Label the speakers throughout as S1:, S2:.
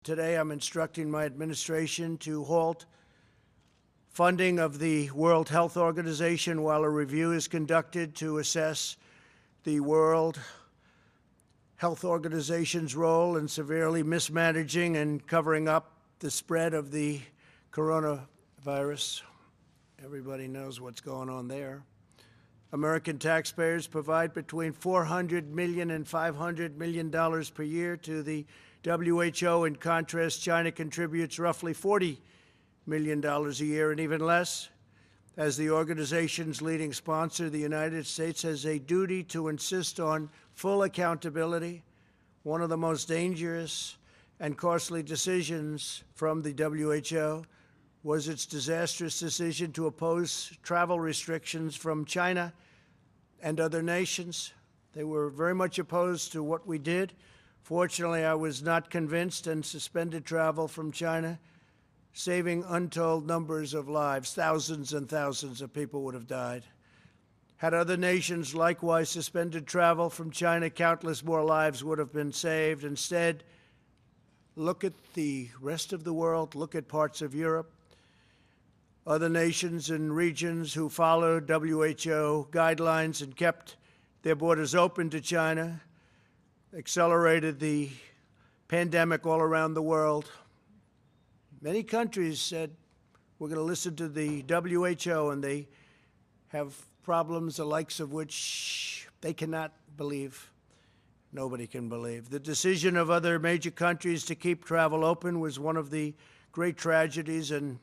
S1: Today, I'm instructing my administration to halt funding of the World Health Organization while a review is conducted to assess the World Health Organization's role in severely mismanaging and covering up the spread of the coronavirus. Everybody knows what's going on there. American taxpayers provide between $400 million and $500 million per year to the WHO. In contrast, China contributes roughly $40 million a year, and even less. As the organization's leading sponsor, the United States has a duty to insist on full accountability. One of the most dangerous and costly decisions from the WHO was its disastrous decision to oppose travel restrictions from China and other nations. They were very much opposed to what we did. Fortunately, I was not convinced and suspended travel from China, saving untold numbers of lives. Thousands and thousands of people would have died. Had other nations likewise suspended travel from China, countless more lives would have been saved. Instead, look at the rest of the world, look at parts of Europe. Other nations and regions who followed WHO guidelines and kept their borders open to China accelerated the pandemic all around the world. Many countries said, we're going to listen to the WHO, and they have problems the likes of which they cannot believe. Nobody can believe. The decision of other major countries to keep travel open was one of the great tragedies and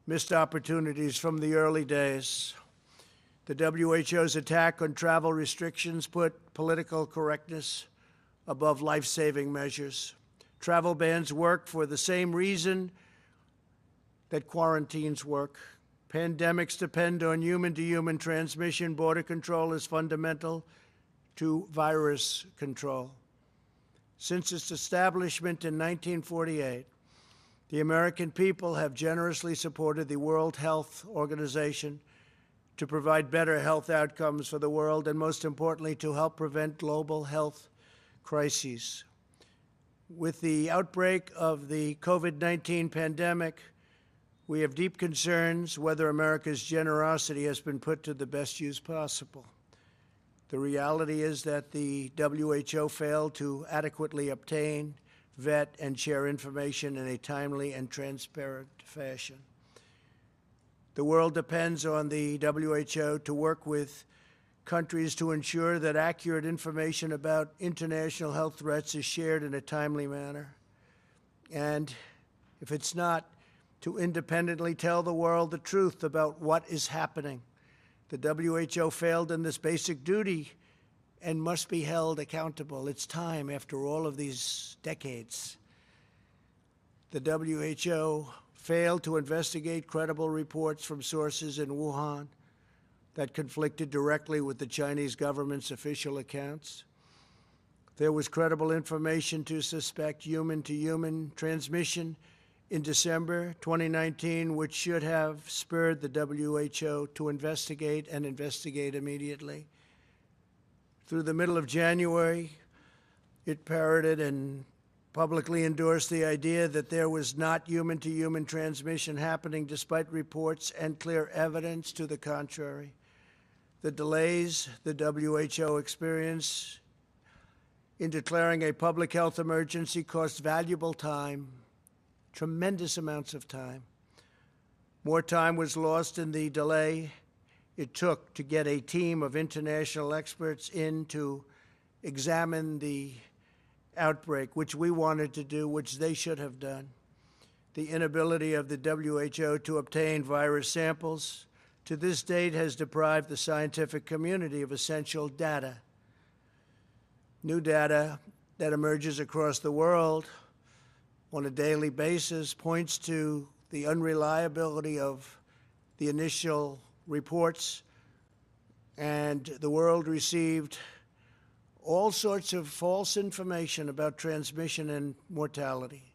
S1: missed opportunities from the early days. The WHO's attack on travel restrictions put political correctness above life-saving measures. Travel bans work for the same reason that quarantines work. Pandemics depend on human-to-human transmission. Border control is fundamental to virus control. Since its establishment in 1948, the American people have generously supported the World Health Organization to provide better health outcomes for the world and, most importantly, to help prevent global health crises. With the outbreak of the COVID-19 pandemic, we have deep concerns whether America's generosity has been put to the best use possible. The reality is that the WHO failed to adequately obtain, vet, and share information in a timely and transparent fashion. The world depends on the WHO to work with countries to ensure that accurate information about international health threats is shared in a timely manner. And if it's not, to independently tell the world the truth about what is happening. The WHO failed in this basic duty and must be held accountable. It's time, after all of these decades. The WHO failed to investigate credible reports from sources in Wuhan that conflicted directly with the Chinese government's official accounts. There was credible information to suspect human-to-human transmission in December 2019, which should have spurred the WHO to investigate and investigate immediately. Through the middle of January, it parroted and publicly endorsed the idea that there was not human-to-human transmission happening, despite reports and clear evidence to the contrary. The delays the WHO experienced in declaring a public health emergency cost valuable time, tremendous amounts of time. More time was lost in the delay it took to get a team of international experts in to examine the outbreak, which we wanted to do, which they should have done. The inability of the WHO to obtain virus samples to this date has deprived the scientific community of essential data. New data that emerges across the world on a daily basis points to the unreliability of the initial reports, and the world received all sorts of false information about transmission and mortality.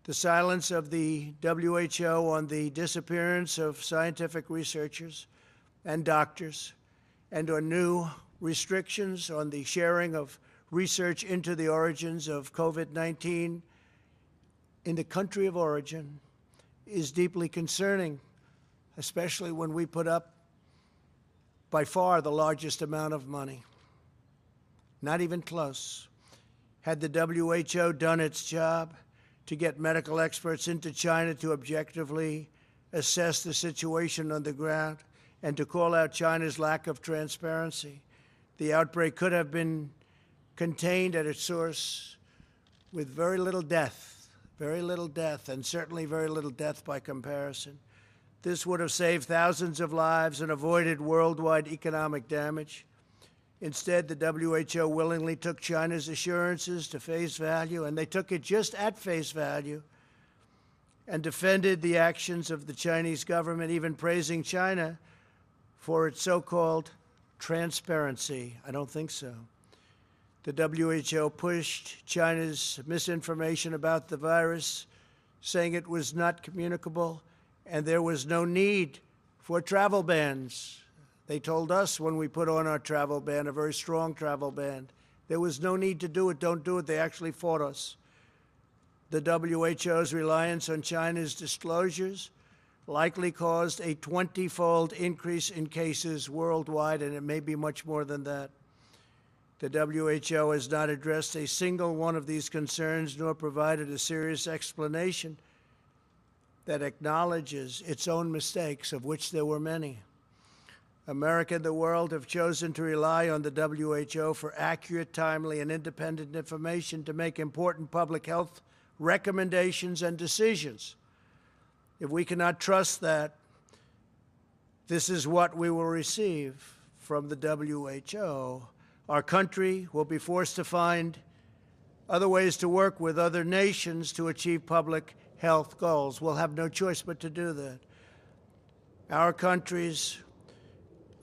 S1: The silence of the WHO on the disappearance of scientific researchers and doctors, and on new restrictions on the sharing of research into the origins of COVID-19 in the country of origin is deeply concerning, especially when we put up by far the largest amount of money. Not even close. Had the WHO done its job to get medical experts into China to objectively assess the situation on the ground and to call out China's lack of transparency, the outbreak could have been contained at its source with very little death, and certainly very little death by comparison. This would have saved thousands of lives and avoided worldwide economic damage. Instead, the WHO willingly took China's assurances to face value, and they took it just at face value, and defended the actions of the Chinese government, even praising China for its so-called transparency. I don't think so. The WHO pushed China's misinformation about the virus, saying it was not communicable and there was no need for travel bans. They told us when we put on our travel ban, a very strong travel ban, there was no need to do it, don't do it. They actually fought us. The WHO's reliance on China's disclosures likely caused a 20-fold increase in cases worldwide, and it may be much more than that. The WHO has not addressed a single one of these concerns, nor provided a serious explanation that acknowledges its own mistakes, of which there were many. America and the world have chosen to rely on the WHO for accurate, timely, and independent information to make important public health recommendations and decisions. If we cannot trust that, this is what we will receive from the WHO. Our country will be forced to find other ways to work with other nations to achieve public health goals. We'll have no choice but to do that. Our countries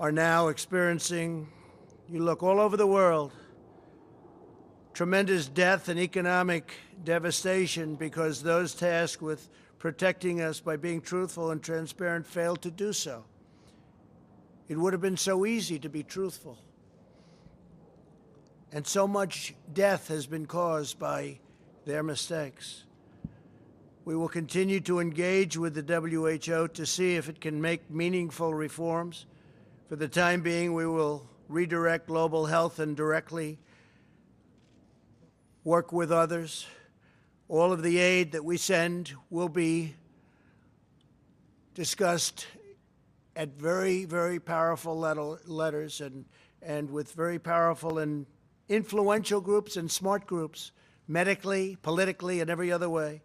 S1: are now experiencing, you look all over the world, tremendous death and economic devastation because those tasked with protecting us by being truthful and transparent failed to do so. It would have been so easy to be truthful. And so much death has been caused by their mistakes. We will continue to engage with the WHO to see if it can make meaningful reforms. For the time being, we will redirect global health and directly work with others. All of the aid that we send will be discussed at very, very powerful letters and with very powerful and influential groups and smart groups, medically, politically, and every other way.